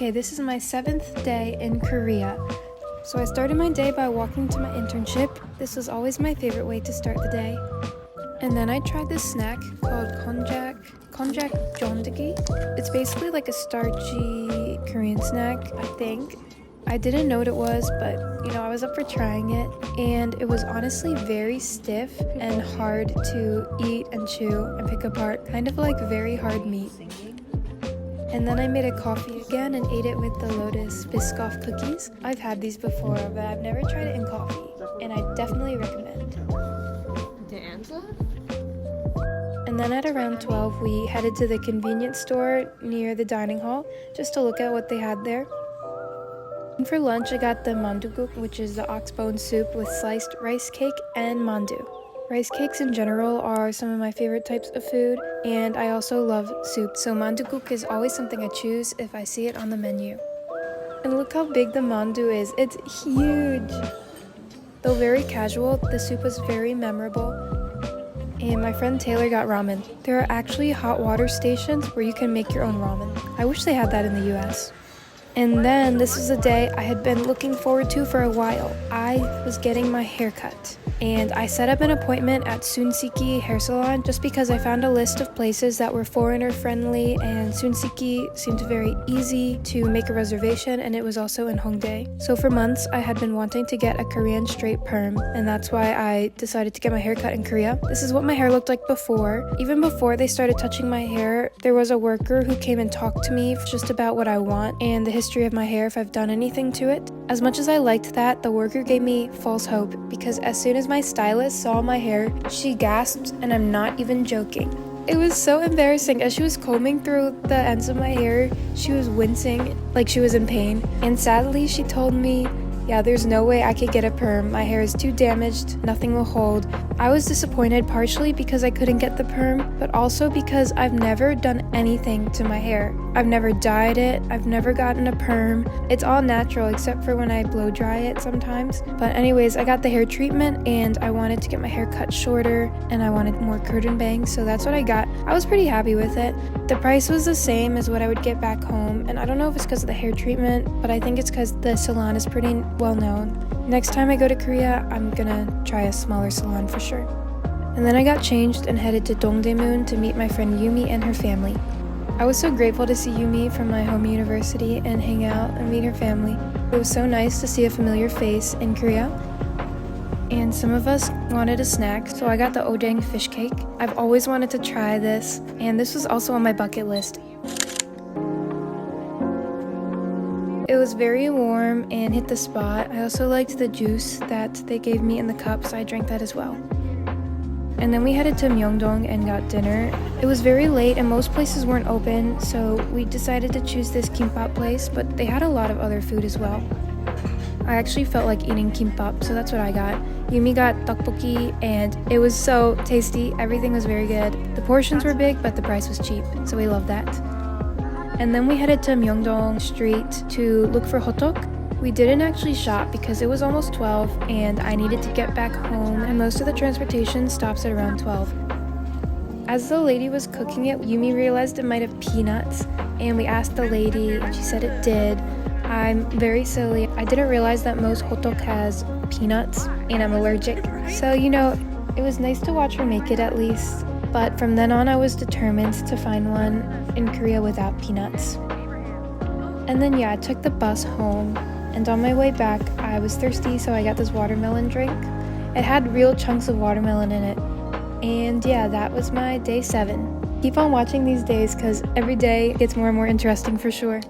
Okay, this is my 7th day in Korea. So I started my day by walking to my internship. This was always my favorite way to start the day. And then I tried this snack called konjac jeondeogi. It's basically like a starchy Korean snack, I think. I didn't know what it was, but I was up for trying it, and it was honestly very stiff and hard to eat and chew and pick apart, kind of like very hard meat. And then I made a coffee again and ate it with the Lotus Biscoff cookies. I've had these before, but I've never tried it in coffee, and I definitely recommend. And then at around 12, we headed to the convenience store near the dining hall just to look at what they had there. And for lunch, I got the mandu, which is the oxbone soup with sliced rice cake and mandu. Rice cakes in general are some of my favorite types of food, and I also love soup, so mandukuk is always something I choose if I see it on the menu. And look how big the mandu is, it's huge! Though very casual, the soup was very memorable, and my friend Taylor got ramen. There are actually hot water stations where you can make your own ramen. I wish they had that in the US. And then this was a day I had been looking forward to for a while. I was getting my hair cut. And I set up an appointment at Sunsiki hair salon just because I found a list of places that were foreigner friendly, and Sunsiki seemed very easy to make a reservation, and it was also in Hongdae. So for months I had been wanting to get a Korean straight perm, and that's why I decided to get my hair cut in Korea. This is what my hair looked like before. Even before they started touching my hair, there was a worker who came and talked to me just about what I want and the history of my hair, if I've done anything to it. As much as I liked that, the worker gave me false hope, because as soon as my stylist saw my hair, she gasped, and I'm not even joking. It was so embarrassing. As she was combing through the ends of my hair, she was wincing like she was in pain. And sadly, she told me, yeah, there's no way I could get a perm. My hair is too damaged, nothing will hold. I was disappointed partially because I couldn't get the perm, but also because I've never done anything to my hair. I've never dyed it, I've never gotten a perm. It's all natural except for when I blow dry it sometimes. But anyways, I got the hair treatment, and I wanted to get my hair cut shorter, and I wanted more curtain bangs, so that's what I got. I was pretty happy with it. The price was the same as what I would get back home, and I don't know if it's because of the hair treatment, but I think it's because the salon is pretty well known. Next time I go to Korea, I'm gonna try a smaller salon for sure. And then I got changed and headed to Dongdaemun to meet my friend Yumi and her family. I was so grateful to see Yumi from my home university and hang out and meet her family. It was so nice to see a familiar face in Korea. And some of us wanted a snack, so I got the odeng fish cake. I've always wanted to try this, and this was also on my bucket list. It was very warm and hit the spot. I also liked the juice that they gave me in the cup, so I drank that as well. And then we headed to myeongdong and got dinner. It was very late and most places weren't open, so we decided to choose this kimbap place, but they had a lot of other food as well. I actually felt like eating kimbap, so that's what I got. Yumi got tteokbokki, and it was so tasty. Everything was very good. The portions were big, but the price was cheap, so we loved that. And then we headed to Myeongdong Street to look for hotok. We didn't actually shop because it was almost 12 and I needed to get back home, and most of the transportation stops at around 12. As the lady was cooking it, Yumi realized it might have peanuts, and we asked the lady and she said it did. I'm very silly. I didn't realize that most hotok has peanuts, and I'm allergic. So, it was nice to watch her make it at least. But from then on, I was determined to find one in Korea without peanuts. And then I took the bus home, and on my way back, I was thirsty, so I got this watermelon drink. It had real chunks of watermelon in it. And that was my day 7. Keep on watching these days, because every day gets more and more interesting for sure.